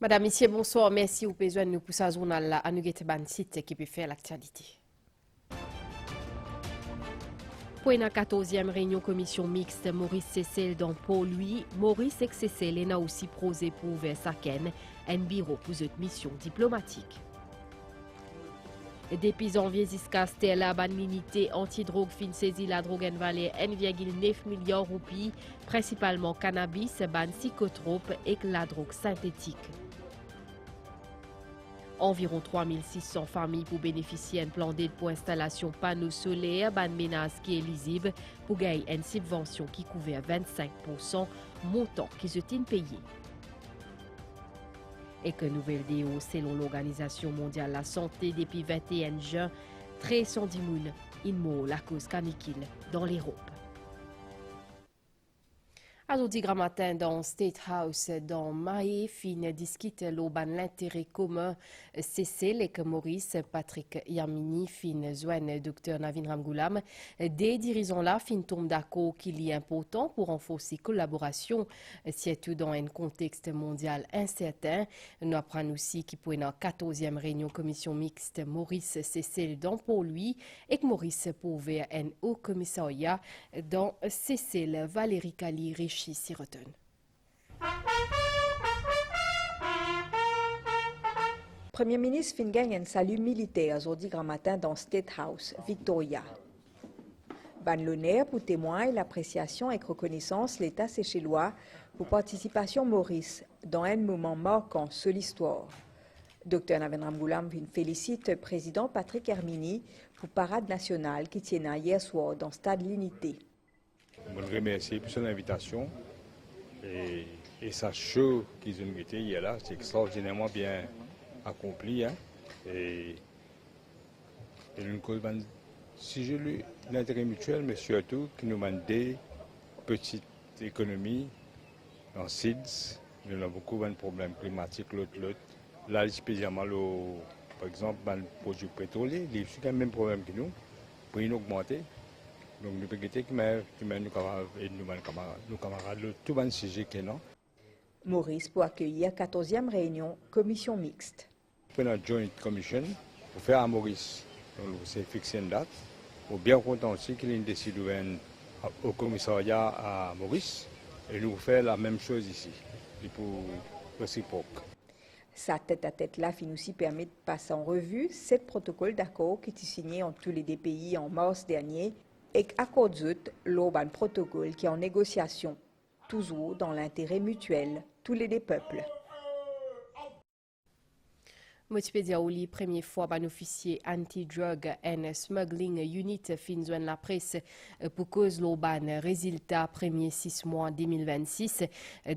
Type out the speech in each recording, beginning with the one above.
Madame, Monsieur, bonsoir. Merci au besoin de nous pour ce journal à nous guetter ban site qui peut faire l'actualité. Pour la 14e réunion commission mixte, Maurice Cécile dans Pau, lui, Maurice et Cécile a aussi prosé pour ouvrir Saken, un bureau pour cette mission diplomatique. Depuis janvier jusqu'à Stella, ban l'unité anti-drogue fin saisi la drogue en valeur 1,9 milliard de roupies, principalement cannabis, ban psychotrope et la drogue synthétique. Environ 3600 familles pour bénéficier d'un plan d'aide pour installation panneaux solaires, ban menace qui est lisible pour gagner une subvention qui couvre 25% montant qui se tient payé. Et que nouvelle déo selon l'Organisation mondiale de la santé depuis 21 juin, 310 000 inmo la cause canicule dans l'Europe. Aujourd'hui, grand matin, dans State House, dans Maé, fin discute l'auban l'intérêt commun Cécile et que Maurice, Patrick Yamini, fin joigne Dr Navin Ramgoulam. Des dirigeants là, fin tombe d'accord qu'il est important pour renforcer collaboration, surtout dans un contexte mondial incertain. Nous apprenons aussi qu'il pour une 14e réunion commission mixte Maurice Cécile dans pour lui et que Maurice pour ouvrir un haut commissariat dans Cécile Valérie Kali Richie Siroton. Premier ministre fin gagne un salut militaire aujourd'hui grand matin dans State House, Victoria. Ban l'honneur pour témoigner l'appréciation et reconnaissance l'État séchellois pour participation Maurice dans un moment marquant sur l'histoire. Dr Navin Ramgoulam félicite le président Patrick Hermini pour parade nationale qui tient hier soir dans Stade l'Unité. Je vous remercie pour son invitation et sa show qu'ils ont été hier là, c'est extraordinairement bien accompli. Hein? Et une cause, si je lis l'intérêt mutuel, mais surtout qui nous demande des petites économies en SIDS. Nous avons beaucoup de problèmes climatiques, l'autre. Là, spécialement, par exemple, le produit pétrolier, il y a le même problème que nous, pour nous augmenter. Donc, nous pouvons dire que nos camarades, tout le sujet que non. Maurice pour accueillir 14e réunion commission mixte. Pour notre joint commission, pour faire à Maurice, c'est fixé une date. On est bien content aussi qu'il ait décidé d'ouvrir au commissariat à Maurice et nous faire la même chose ici, pour réciproque. Sa tête-à-tête là fin aussi permet de passer en revue 7 protocoles d'accord qui étaient signés entre tous les deux pays en mars dernier et accord l'urban protocole qui est en négociation, toujours dans l'intérêt mutuel, tous les deux peuples. Multimédia Oli, première fois, un officier anti-drug and smuggling unit fin joindre la presse pour cause l'auban résultat premier 6 mois 2026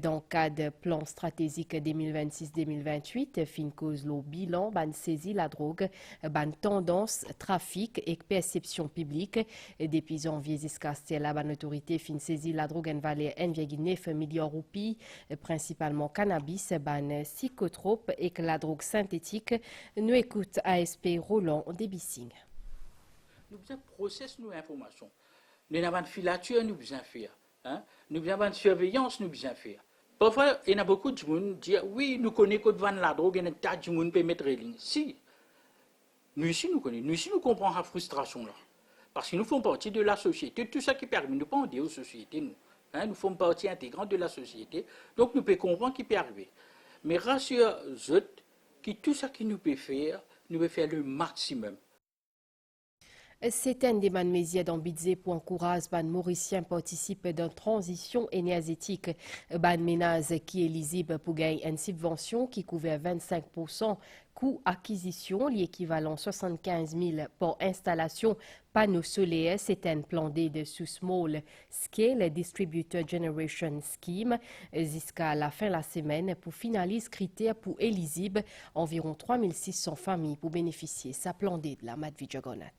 dans le cadre plan stratégique 2026-2028 fin cause le bilan ban saisi la drogue ban tendance trafic et perception publique depuis janvier jusqu'à Stella ban autorité fin saisi la drogue en valeur 1,9 milliard de roupies principalement cannabis ban psychotrope et que la drogue synthétique. Nous écoute ASP Roland Débissing. Nous besoin process nous information. Nous avons une filature nous besoin faire. Nous avons une surveillance nous besoin faire. Parfois il y a beaucoup de gens qui disent oui nous connaissons que devant la drogue et un tas de gens peut mettre les lignes. Si nous ici nous connaissons, nous ici nous comprenons la frustration là. Parce que nous faisons partie de la société, tout ça qui permet nous pas en dire aux sociétés nous. Nous faisons partie intégrante de la société, donc nous pouvons comprendre ce qui peut arriver. Mais rassurez-vous que tout ce que nous pouvons faire le maximum. C'est un des mesures dans budget pour encourager les Mauriciens participer dans la transition énergétique. Les ménages qui est lisible pour gagner une subvention qui couvre 25% coût acquisition, l'équivalent 75 000 pour installation panneaux solaires. C'est un plan d'aide sous Small Scale Distributor Generation Scheme jusqu'à la fin de la semaine pour finaliser critères pour éligible environ 3600 familles pour bénéficier de sa plan d'aide la Madvidjagonat.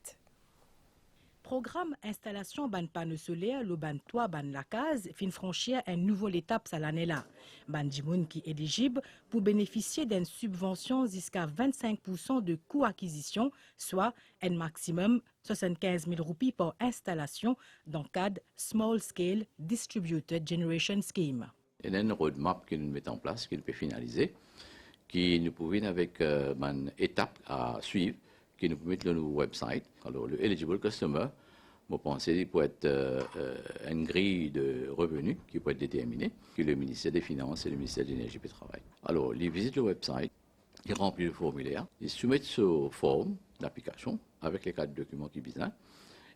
Programme installation ban panneaux solaires, le ban toit, ban la case, fin franchir une nouvelle étape cette année-là. Ban dimoun qui est éligible pour bénéficier d'une subvention jusqu'à 25% de coût acquisition, soit un maximum 75 000 roupies par installation dans le cadre Small Scale Distributed Generation Scheme. Il y a une roadmap qu'il met en place, qu'il peut finaliser, qui nous proviennent avec une étape à suivre, qui nous permettent le nouveau website. Alors, le eligible customer, je pense qu'il peut être une grille de revenus qui peut être déterminée, que le ministère des Finances et le ministère de l'Énergie et du Travail. Alors, ils visitent le website, ils remplissent le formulaire, ils soumettent ce forme d'application avec les 4 documents qu'ils besoin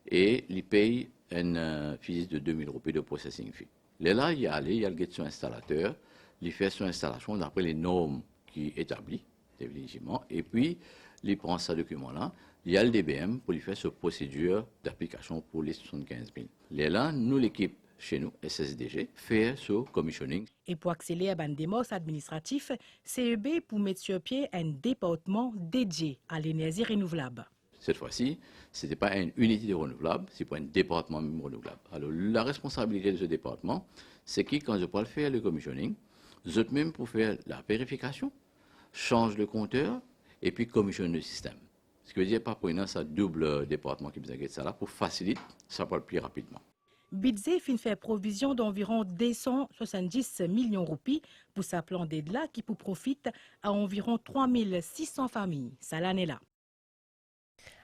et ils payent une fee de 2 000 roupies de processing fee. Là, il y a le guide sur installateur, il fait son installation d'après les normes qui établies, évidemment, et puis il prend ce document-là, il y a le DBM pour lui faire cette procédure d'application pour les 75 000. Là, nous, l'équipe chez nous, SSDG, fait ce commissioning. Et pour accélérer la démarche administrative, CEB pour mettre sur pied un département dédié à l'énergie renouvelable. Cette fois-ci, ce n'était pas une unité de renouvelable, c'est pas un département même renouvelable. Alors, la responsabilité de ce département, c'est que quand je peux faire le commissioning, je même pour faire la vérification, change le compteur et puis commissionne le système. Ce qui veut dire, pas pour une ça double département qui vous inquiète ça là, pour faciliter, ça va le plus rapidement. Budget fin fait provision d'environ 270 millions de roupies pour sa plan d'aide là qui pour profite à environ 3600 familles. Ça l'année là.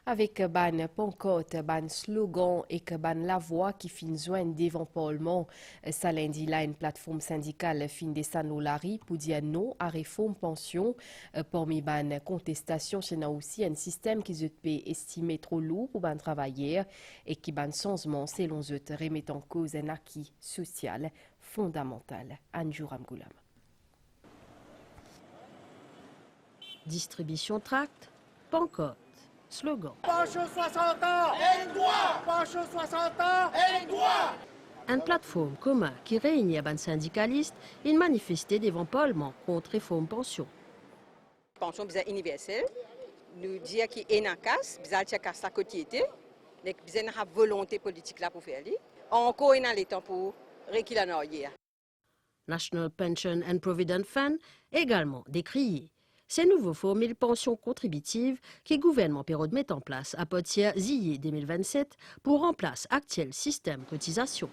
Avec ban pancarte, ban slogan et que ban la voix qui fin joindre devant Parlement, ça lundi là une plateforme syndicale fin descendre au lari pour dire non à réforme pension. Parmi ban contestation, c'est aussi un système qui se peut estimer trop lourd pour ban travailleurs et qui ban changement selon eux remet en cause un acquis social fondamental. Anjou Ramgoulam. Distribution tract, pancarte. Slogan. Pension 60 ans, et droit. Pension 60 ans, et droit. Une plateforme commune qui réunit les syndicalistes et manifesté devant le Parlement contre réforme pension. Pension bizarre universelle, nous dire qu'il est en casse, bizarre qu'il y a sa quotité, mais bizarre une volonté politique là pour faire lui. Encore il y a le temps pour réquiler la hier. National Pension and Provident Fund également décrié. Ces nouveaux formules pension contributive que le gouvernement Pérod met en place à partir de juillet 2027 pour remplacer l'actuel système de cotisation.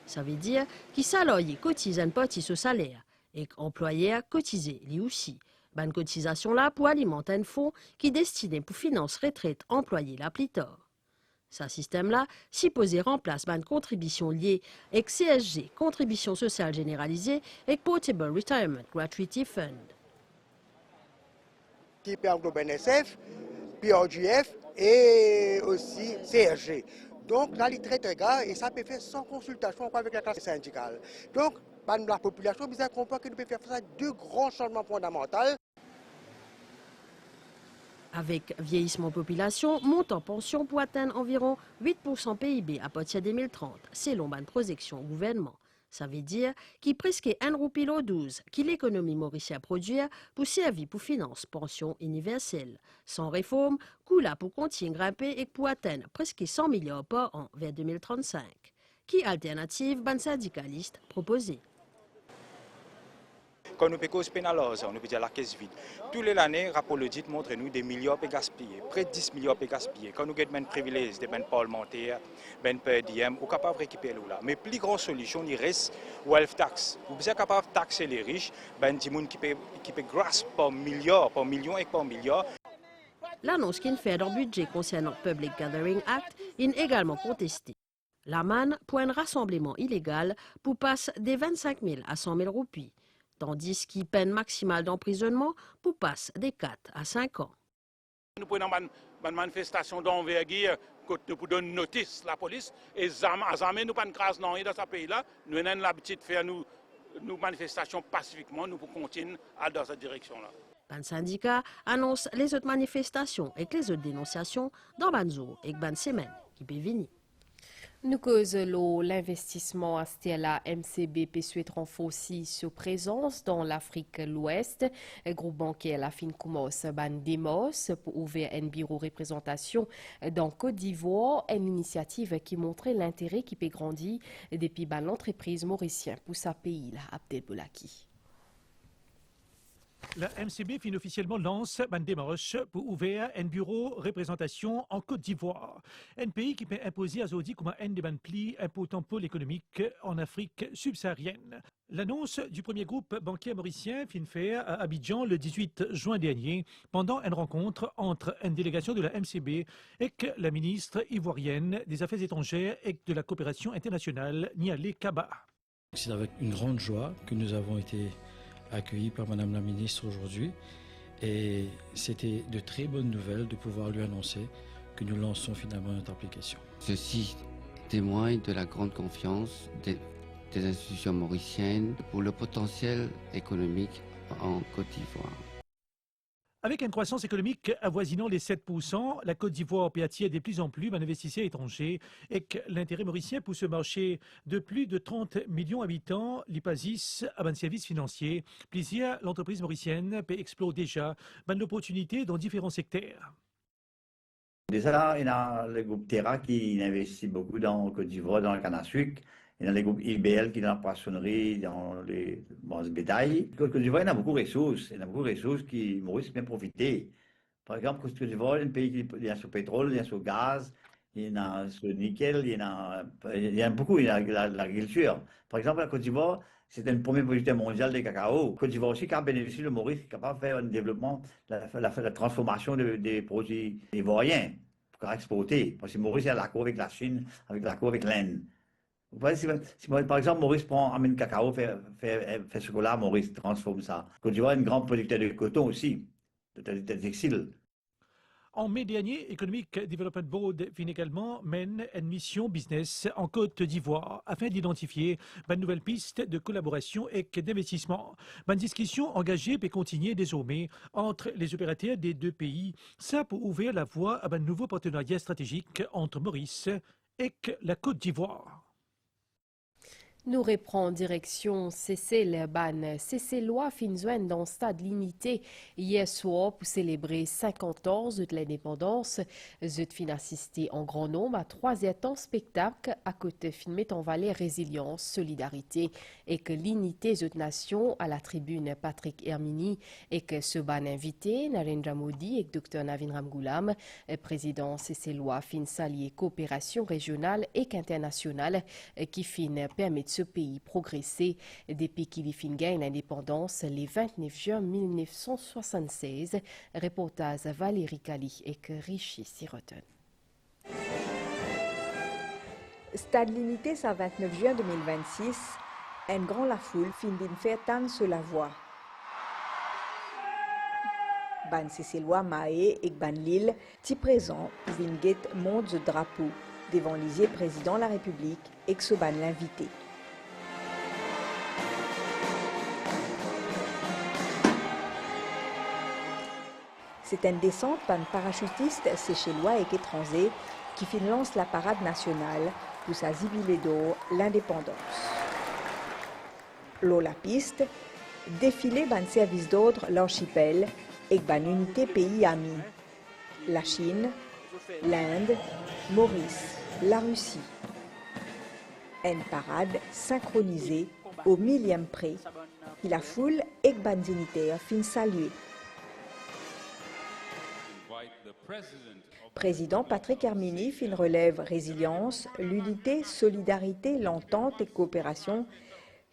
Ça veut dire que salarié cotise une partie sur salaire et que l'employeur cotise lui aussi. Une cotisation là pour alimenter un fonds qui est destiné pour financer retraite employée là plus tard. Ce système-là, supposé remplace une contribution liée avec CSG, contribution sociale généralisée, et Portable Retirement Gratuity Fund. Qui peut englober NSF, PRGF et aussi CRG. Donc là, il est très gars et ça peut faire sans consultation avec la classe syndicale. Donc, la population bien comprend qu'il peut faire face à 2 grands changements fondamentaux. Avec vieillissement population, montant pension pour atteindre environ 8% PIB à partir de 2030, selon une projection au gouvernement. Ça veut dire qu'il presque 1 roupie l'eau 12 qui l'économie mauricienne produire pour servir pour financer pension universelle. Sans réforme, coût là pour continuer grimper et pour atteindre presque 100 milliards par an vers 2035. Qui alternative ban syndicaliste proposé? Quand nous payons pénaliser, on peut dire la caisse vide. Tous les années, rapport le dit montre nous des milliards pour gaspiller, près de 10 milliards pour gaspiller. Quand nous avons des privilèges, des parlementaires, des PDM, on est capable de récupérer là. Mais plus grande solution, il reste wealth tax. Vous êtes capable de taxer les riches, des gens qui paient grâce par milliards, par millions et par milliards. L'annonce qu'il fait dans le budget concernant Public Gathering Act est également contestée. La manne pour un rassemblement illégal pour passer des 25 000 à 100 000 roupies. Tandis qu'il peine maximale d'emprisonnement pour passer des 4 à 5 ans. Nous prenons une manifestation d'envergure, nous pouvons donner notice à la police, et jamais nous pas de grâce dans ce pays-là. Nous avons l'habitude de faire nos manifestations pacifiquement, nous pouvons continuer dans cette direction-là. Le syndicat annonce les autres manifestations et les autres dénonciations dans Banzo et dans semaine qui peut venir. Nous cause l'investissement à Stella MCB peut souhaite renforcer sa présence dans l'Afrique de l'Ouest. Le groupe bancaire la fin commence ban démos pour ouvrir un bureau de représentation dans Côte d'Ivoire, une initiative qui montrait l'intérêt qui peut grandir depuis l'entreprise mauricienne pour sa pays, là, Abdel Boulaki. La MCB fin officiellement lance une démarche pour ouvrir un bureau de représentation en Côte d'Ivoire. Un pays qui peut imposer à Zodi comme un des plis importants pour l'économique en Afrique subsaharienne. L'annonce du premier groupe bancaire mauricien FinFair à Abidjan le 18 juin dernier, pendant une rencontre entre une délégation de la MCB et la ministre ivoirienne des Affaires étrangères et de la coopération internationale, Nialé Kaba. C'est avec une grande joie que nous avons été accueillis par Madame la ministre aujourd'hui et c'était de très bonnes nouvelles de pouvoir lui annoncer que nous lançons finalement notre application. Ceci témoigne de la grande confiance des institutions mauriciennes pour le potentiel économique en Côte d'Ivoire. Avec une croissance économique avoisinant les 7%, la Côte d'Ivoire peut attirer de plus en plus d'investisseurs étrangers et que l'intérêt mauricien pour ce marché de plus de 30 millions d'habitants, l'IPASIS, à un service financier, plaisir, l'entreprise mauricienne peut explorer déjà l'opportunité dans différents secteurs. Déjà, il y a le groupe Terra qui investit beaucoup dans Côte d'Ivoire, dans le canne à sucre. Il y a le groupe IBL qui est dans la poissonnerie, dans les bétail. Côte d'Ivoire, il y a beaucoup de ressources. Il y a beaucoup de ressources qui Maurice bien profiter. Par exemple, Côte d'Ivoire, il y a un pays qui est sur le pétrole, il y a sur le gaz, il y a sur le nickel, il y a beaucoup, il y a l'agriculture. Par exemple, la Côte d'Ivoire, c'est un premier producteur mondial de cacao. Côte d'Ivoire aussi, qui a bénéficié de Maurice, qui est capable de faire un développement, la transformation des produits ivoiriens pour exporter. Parce que Maurice a l'accord avec la Chine, avec l'accord avec l'Inde. Si, par exemple, Maurice amène cacao, fait chocolat, Maurice transforme ça. Côte d'Ivoire est un grand producteur de coton aussi, de textile. En mai dernier, Economic Development Board fin également mène une mission business en Côte d'Ivoire afin d'identifier une nouvelle piste de collaboration et d'investissement. Une discussion engagée peut continuer désormais entre les opérateurs des deux pays, ça pour ouvrir la voie à un nouveau partenariat stratégique entre Maurice et la Côte d'Ivoire. Nous reprenons direction Cécile-Ban. Cécile-Loi Finzouen dans stade limité hier soir pour célébrer 50 ans de l'indépendance. Zut fin assisté en grand nombre à 3 étang spectacles à côté filmé en valeur résilience, solidarité et que l'unité de nation à la tribune Patrick Hermini et que ce ban invité Narendra Modi et Dr Navin Ramgoolam, président Cécile-Loi fin s'allier coopération régionale et internationale qui fin permet ce pays progresser depuis qu'il fin gagne l'indépendance le 29 juin 1976. Reportage Valérie Kali et Richie Siroten. Stade limité sa 29 juin 2026, un grand la foule fin bin faire tan sur la voie. Ban Cécile-Loi Maé et Ban Lille, ti présent pour vinguet monte le drapeau devant l'Isier président de la République et que ce ban l'invité. C'est une descente par un parachutiste séchellois et étranger qui finance la parade nationale pour sa zibilé d'or, l'indépendance. L'eau la piste, défilé d'un service d'ordre l'archipel et d'une unité pays amis. La Chine, l'Inde, Maurice, la Russie. Une parade synchronisée au millième près, et la foule et ban dignitaire fin saluer. Président Patrick Hermini fin relève résilience, l'unité, solidarité, l'entente et coopération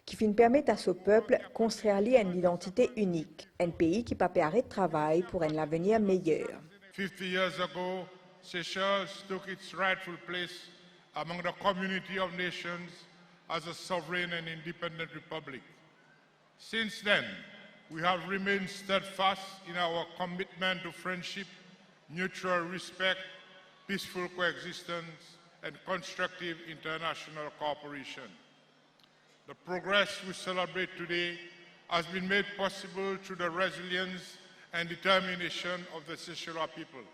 qui fin permettent à ce peuple construire une identité unique, un pays qui peut arrêter de travail pour un avenir meilleur. 50 years ago, Seychelles took its rightful place among the community of nations as a sovereign and independent republic. Since then, we have remained steadfast in our commitment to friendship, mutual respect, peaceful coexistence, and constructive international cooperation. The progress we celebrate today has been made possible through the resilience and determination of the Seychellois people,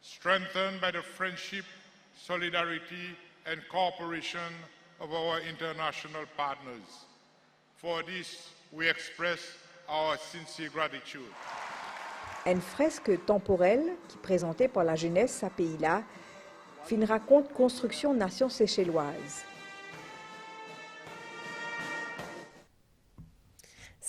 strengthened by the friendship, solidarity, and cooperation of our international partners. For this, we express our sincere gratitude. Une fresque temporelle qui présentait par la jeunesse à pays-là fin raconte construction nation séchelloise.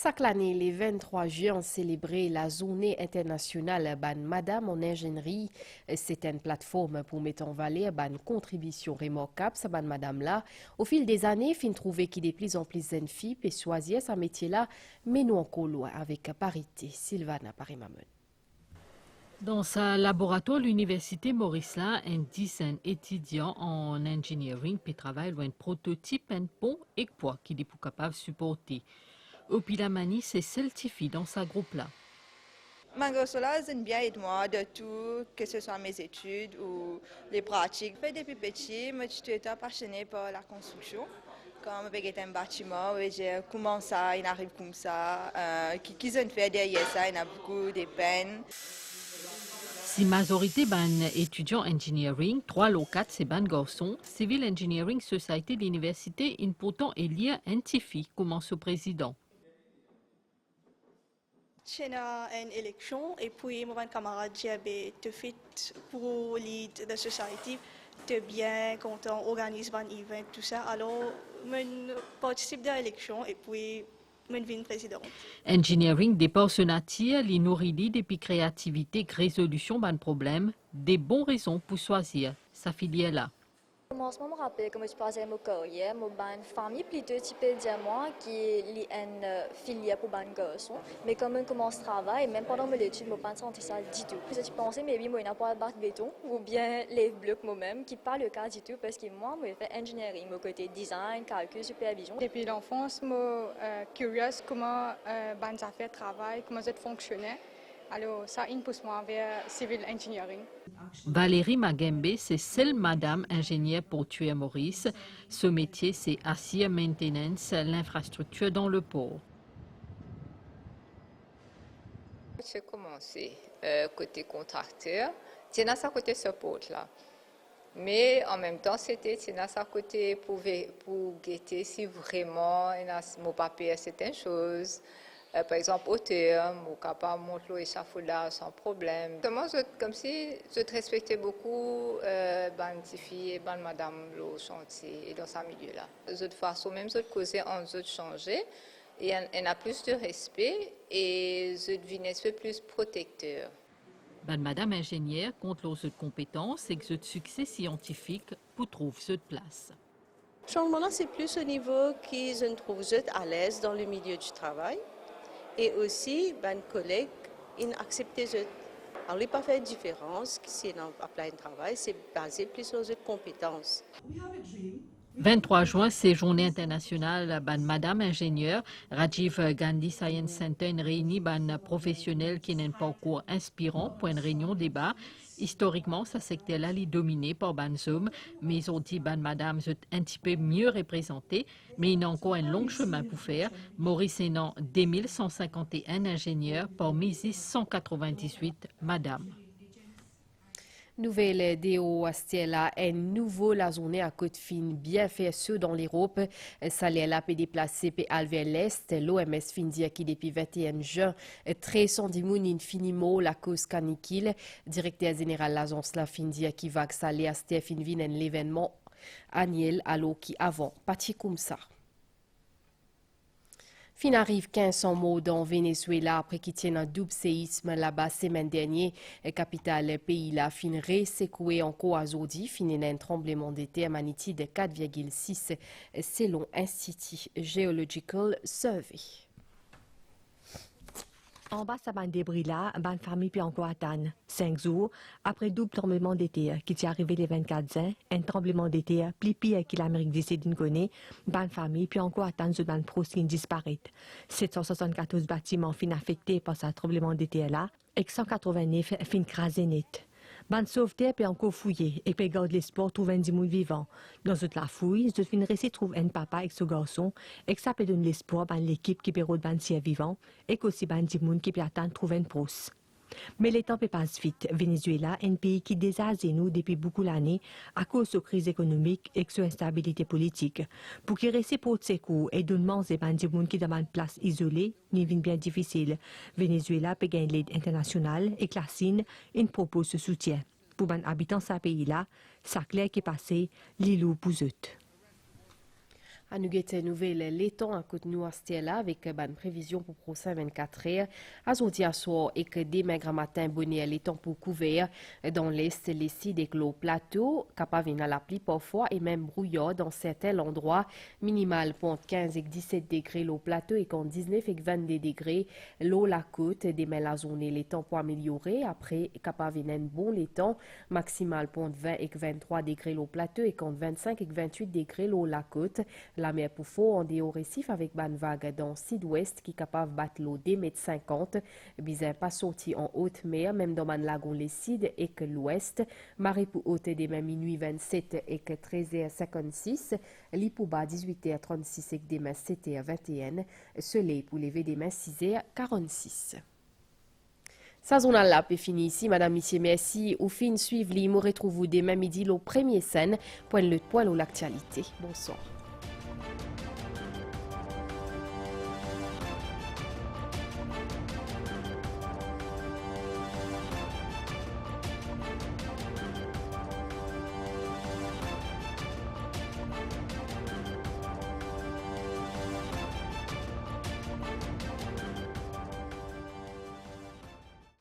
Chaque année, le 23 juin, on célèbre la journée internationale ban Madame en ingénierie. C'est une plateforme pour mettre en valeur ban contribution remarquable à ban Madame là. Au fil des années, fin trouver qu'il y a de plus en plus de filles et choisir ce métier là, mais nous encore loin avec parité. Sylvana Parimamon. Dans sa laboratoire, l'université Maurice-là, un dizaine d'étudiants en engineering puis travaillent sur un prototype, un pont et quoi qui est pour capable de supporter. Opilamani s'est certifié dans sa groupe-là. Mangosola, j'aime bien aider moi de tout, que ce soit mes études ou les pratiques. Depuis petit, moi, je suis passionnée par la construction. Quand j'ai un bâtiment, j'ai commencé, il arrive comme ça. Qui ont fait derrière ça, il y a beaucoup de peine. Si majorité ban étudiants engineering, 3 ou 4 c'est ban garçons, Civil Engineering Society de l'université, pourtant élit un tifi comme ce président. J'ai une élection et puis mon camarade j'avais tout fait pour lead la société, de bien quand on organise un event tout ça. Alors je participe à l'élection et puis je deviens président. Engineering dépend ce nature, les nourrit depuis créativité, résolution d'un problème, des bonnes raisons pour choisir sa filière là. Au commencement, je me rappelle quand je passais ma carrière, ma famille plutôt type diamant qui est une filière pour ban garçon. Mais quand je commence à travailler, même pendant mes études, je ne me sentais ça du tout. Je pensais que je n'ai pas de béton ou bien les blocs moi-même, qui n'est pas le cas du tout parce que moi, je fais engineering, mon côté design, calcul, supervision. Depuis l'enfance, je suis curieuse comment les affaires travaillent, comment ça fonctionne. Alors, ça pousse moi vers civil engineering. Valérie Magembe, c'est celle madame ingénieure portuaire Maurice. Ce métier, c'est assurer maintenance l'infrastructure dans le port. J'ai commencé côté contracteur, c'est dans sa côté support là. Mais en même temps, c'est dans sa côté pour guetter si vraiment mon papier certaines choses. Par exemple, hauteur, je suis capable de monter l'échafaudage sans problème. Comme si je respectais beaucoup les filles et madame le chantier et dans ce milieu-là. De toute façon, même je causais en je changer, et on a plus de respect et je devenais plus protecteur. Madame ingénieure compte leurs compétences et de succès scientifique pour trouver cette place. Le changement là, c'est plus au niveau qu'ils se trouvent à l'aise dans le milieu du travail. Et aussi, les collègues, ils acceptent eux. Alors, il n'y a pas fait de différence si on a plein de travail, c'est basé plus sur les compétences. 23 juin, c'est journée internationale ban Madame ingénieure. Rajiv Gandhi Science Center réunit ban professionnels qui ont un parcours inspirant pour une réunion débat. Historiquement, ce secteur-là est dominé par ban hommes, mais on dit ban Madame est un petit peu mieux représenté, mais il y a encore un long chemin pour faire. Maurice est 2151 ingénieurs parmi 198 Madame. Nouvelle déo Astiela est nouveau la journée à côte fine bien fait ceux dans l'Europe. Ça l'est là peut déplacer vers l'est. L'OMS fin dire qui depuis 21 juin 310 moun infiniment la cause canicule. Directeur général l'agence la fin dire qui va que ça l'est Astia fin vin l'événement annuel alors qui avant parti comme ça. Fin arrive 1500 morts dans Venezuela après qu'il tienne un double séisme là-bas semaine dernière. Capitale pays là fin secoué encore aujourd'hui. Fin un tremblement de terre magnitude de 4,6 selon Institut Geological Survey. En bas, ça débris là, une famille peut encore attendre 5 jours après double tremblement de terre qui est arrivé le 24 juin, un tremblement de terre plus pire que l'Amérique du Sud connaît, une famille peut encore attendre ce ban proche qui disparaît. 774 bâtiments fin affectés par ce tremblement de terre là et 189 fin crasés net. Ban sauveterre peut encore fouiller et peut garder l'espoir de trouver un dimoun vivant. Dans toute la fouille, je fin récit trouve un papa avec ce garçon et que ça peut donner l'espoir à l'équipe qui peut rôder ban sier vivant et qu'aussi ban dimoun qui peut attendre trouver un pros. Mais les temps passent vite. Venezuela, un pays qui désastre nous depuis beaucoup d'années à cause de la crise économique et de son instabilité politique. Pour qu'il reste pour de secours et donnement des bandits qui demandent place isolée, n'est bien difficile. Venezuela peut gagner l'aide internationale et que la Chine propose ce soutien. Pour les habitants de ce pays-là, c'est clair qui est passé l'îlot pour eux. À nous guetter nouvelle l'étang à côté nous là avec une prévision pour prochain 24 heures. À aujourd'hui à soir et que demain grand matin bonnet l'étang pour couvert dans l'est, les sites et le plateau capable à la pluie parfois et même brouillard dans certains endroits. Minimal pour 15 et 17 degrés le plateau et quand 19 et 22 degrés l'eau la côte. Demain la journée l'étang pour améliorer après capable un bon l'étang maximal pour 20 et 23 degrés le plateau et quand 25 et 28 degrés l'eau la côte. La mer pour fort en des hauts récifs avec ban vague dans sud-ouest qui capable battre l'eau des mètres 50. Bizarre pas sorti en haute mer, même dans man lagon les sud et que l'ouest. Marée pour haute des mains minuit 27 et que 13h56. Lit pour bas 18h36 et que des mains 7h21. Soleil pour lever des mains 6h46. Sa journal là est fini ici, madame, monsieur, merci. Au fin, suivez-les, me retrouve demain midi, le premier scène, point le poil ou l'actualité. Bonsoir.